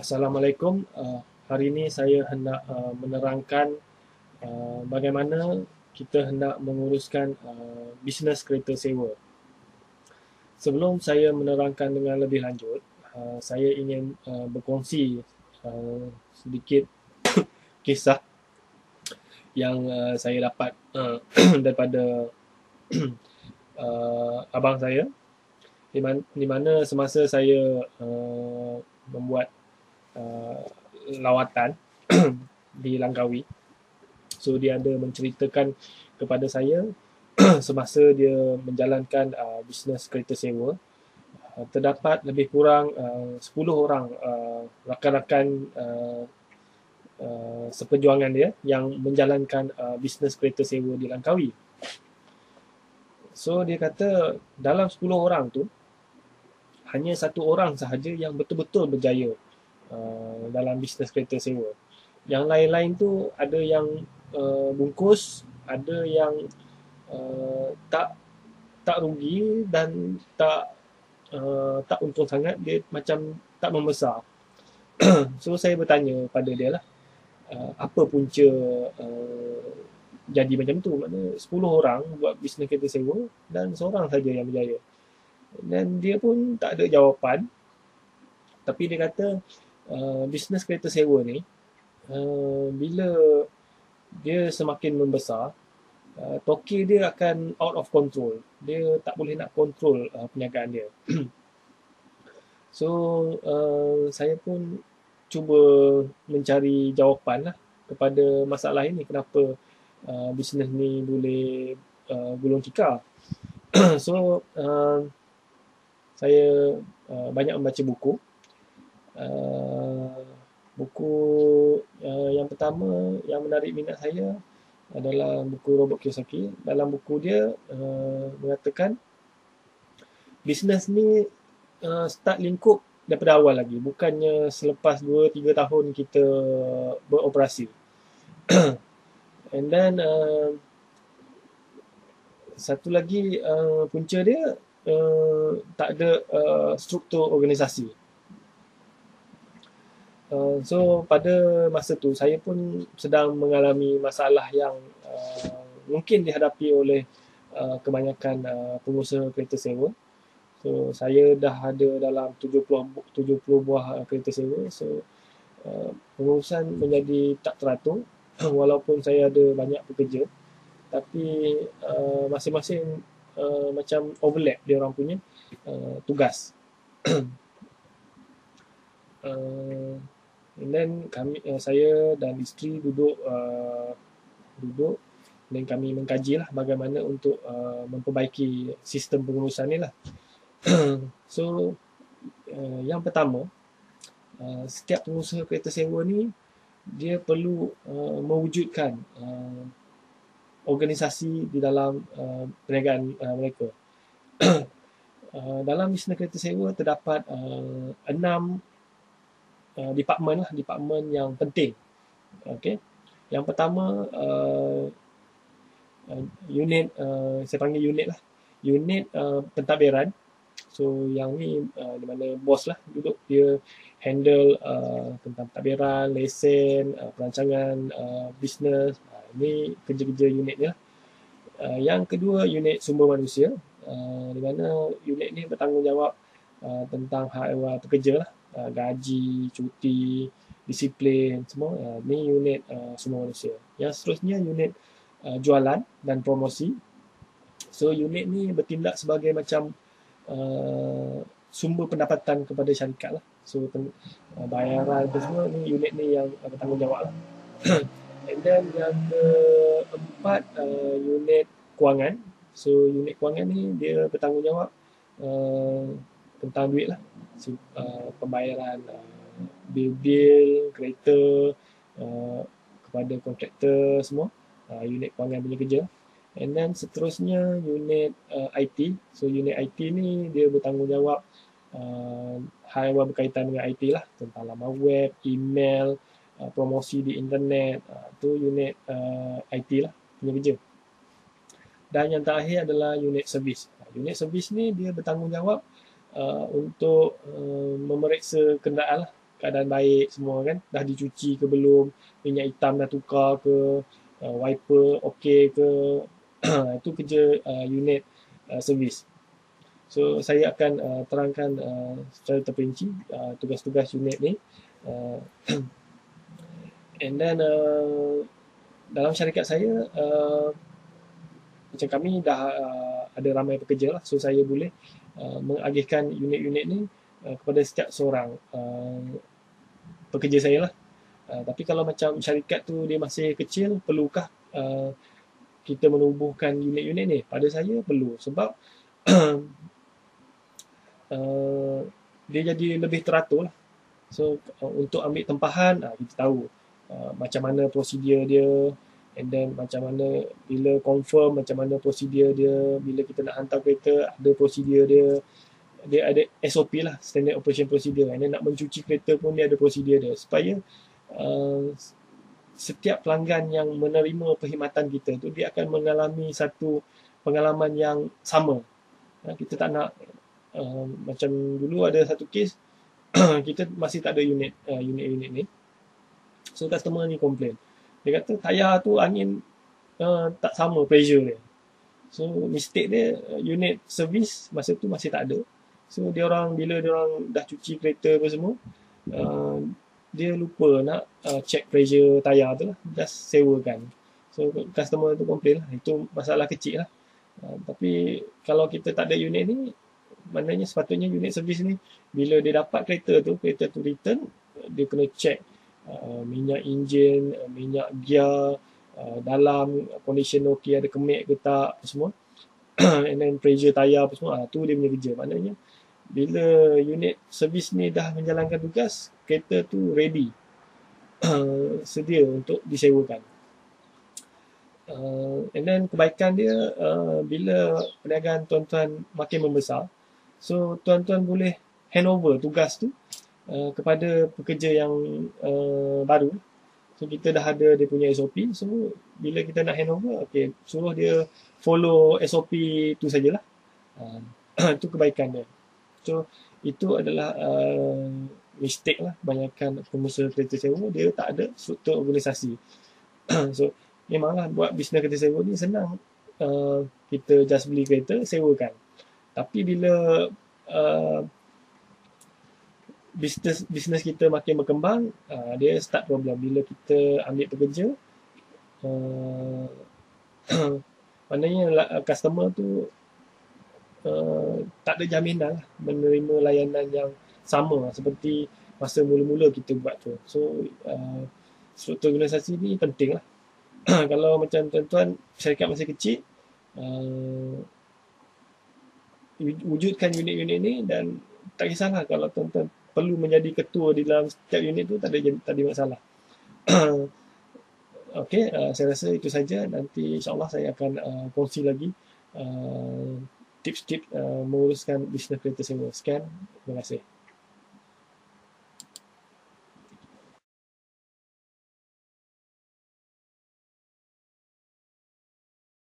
Assalamualaikum. Hari ini saya hendak menerangkan bagaimana kita hendak menguruskan bisnes kereta sewa. Sebelum saya menerangkan dengan lebih lanjut, saya ingin berkongsi sedikit kisah yang saya dapat daripada abang saya, di mana semasa saya membuat uh, lawatan di Langkawi. So dia ada menceritakan kepada saya semasa dia menjalankan bisnes kereta sewa, terdapat lebih kurang 10 orang rakan-rakan seperjuangan dia yang menjalankan bisnes kereta sewa di Langkawi. So dia kata dalam 10 orang tu hanya satu orang sahaja yang betul-betul berjaya dalam bisnes kereta sewa. Yang lain-lain tu ada yang bungkus, ada yang tak tak rugi dan tak untung sangat, dia macam tak membesar. So saya bertanya pada dia lah, apa punca uh, jadi macam tu? Maknanya 10 orang buat bisnes kereta sewa dan seorang saja yang berjaya. Dan dia pun tak ada jawapan, tapi dia kata bisnes kereta sewa ni bila dia semakin membesar, toke dia akan out of control. Dia tak boleh nak control perniagaan dia. So saya pun cuba mencari jawapan lah kepada masalah ini, kenapa bisnes ni boleh gulung tikar. So saya banyak membaca buku. Uh, Buku yang pertama yang menarik minat saya adalah buku Robert Kiyosaki. Dalam buku dia mengatakan bisnes ni start lingkup daripada awal lagi, bukannya selepas 2-3 tahun kita beroperasi. And then satu lagi punca dia tak ada struktur organisasi. So pada masa tu saya pun sedang mengalami masalah yang mungkin dihadapi oleh kebanyakan pengusaha kereta sewa. So saya dah ada dalam 70 buah kereta sewa. So pengurusan menjadi tak teratur walaupun saya ada banyak pekerja, tapi masing-masing macam overlap dia orang punya tugas. And then saya dan isteri duduk dan kami mengkaji lah bagaimana untuk memperbaiki sistem pengurusan ni lah. So yang pertama, setiap pengusaha kereta sewa ni dia perlu mewujudkan organisasi di dalam perniagaan mereka. Dalam bisnes kereta sewa terdapat 6 department yang penting. Okay. Yang pertama unit, saya panggil unit lah, unit pentadbiran. So yang ni di mana bos lah duduk, dia handle tentang pentadbiran, lesen, perancangan bisnes. Ini kerja-kerja unit ni lah. Yang kedua unit sumber manusia, di mana unit ni bertanggungjawab tentang hak ehwal pekerja lah, gaji, cuti, disiplin semua. Ni unit sumber manusia. Yang seterusnya unit jualan dan promosi. So unit ni bertindak sebagai macam sumber pendapatan kepada syarikat lah. So bayaran tu semua ni unit ni yang bertanggungjawab lah. And then yang keempat unit kewangan. So unit kewangan ni dia bertanggungjawab tentang duit lah. So, pembayaran bil-bil kereta kepada kontraktor semua. Unit kewangan punya kerja. And then seterusnya unit IT. So unit IT ni dia bertanggungjawab hal yang berkaitan dengan IT lah, tentang laman web, email, promosi di internet. Tu unit IT lah punya kerja. Dan yang terakhir adalah unit servis. Unit servis ni dia bertanggungjawab untuk memeriksa kenderaan lah. keadaan baik semua kan, dah dicuci ke belum, minyak hitam dah tukar ke, wiper okey ke. Itu kerja unit servis. So saya akan terangkan secara terperinci tugas-tugas unit ni. Uh, and then dalam syarikat saya macam kami dah ada ramai pekerja lah, so saya boleh mengagihkan unit-unit ni kepada setiap seorang pekerja saya lah. Tapi kalau macam syarikat tu dia masih kecil, perlukah kita menubuhkan unit-unit ni? Pada saya perlu, sebab dia jadi lebih teratur lah. So untuk ambil tempahan, kita tahu macam mana prosedur dia, and then macam mana bila confirm, macam mana prosedur dia, bila kita nak hantar kereta ada prosedur dia, dia ada SOP lah, standard operation procedure, and then nak mencuci kereta pun dia ada prosedur dia, supaya setiap pelanggan yang menerima perkhidmatan kita tu dia akan mengalami satu pengalaman yang sama. Kita tak nak macam dulu ada satu kes kita masih tak ada unit ni, so customer ni komplain, dia kata tayar tu angin tak sama pressure dia. So mistake dia, unit servis masa tu masih tak ada. So bila dia orang dah cuci kereta apa semua, dia lupa nak check pressure tayar tu lah, just sewakan. So customer tu komplain lah, itu masalah kecil lah. Tapi kalau kita tak ada unit ni, maknanya sepatutnya unit servis ni bila dia dapat kereta tu return, dia kena check minyak enjin, minyak gear, dalam condition okey, ada kemik ke tak, apa semua. And then pressure tayar apa semua, tu dia punya kerja. Maknanya bila unit servis ni dah menjalankan tugas, kereta tu ready, sedia untuk disewakan. And then kebaikan dia, bila perniagaan tuan-tuan makin membesar, so tuan-tuan boleh handover tugas tu kepada pekerja yang baru. So kita dah ada dia punya SOP, so bila kita nak handover, okay, suruh dia follow SOP tu sajalah. Itu kebaikan dia. So itu adalah mistake lah banyakkan pengusaha kereta sewa, dia tak ada struktur organisasi. So memanglah buat bisnes kereta sewa ni senang, kita just beli kereta, sewakan. Tapi bila bisnes kita makin berkembang, dia start problem. Bila kita ambil pekerja, maknanya customer tu tak ada jaminan lah menerima layanan yang sama seperti masa mula-mula kita buat tu. So struktur organisasi ni penting lah. Kalau macam tuan-tuan syarikat masih kecil, wujudkan unit-unit ni, dan tak kisahlah kalau tuan-tuan perlu menjadi ketua di dalam setiap unit tu, tak ada masalah. Okey, saya rasa itu saja. Nanti insyaAllah saya akan kongsi lagi tips-tips menguruskan bisnes kereta sewa. Sekian, terima kasih.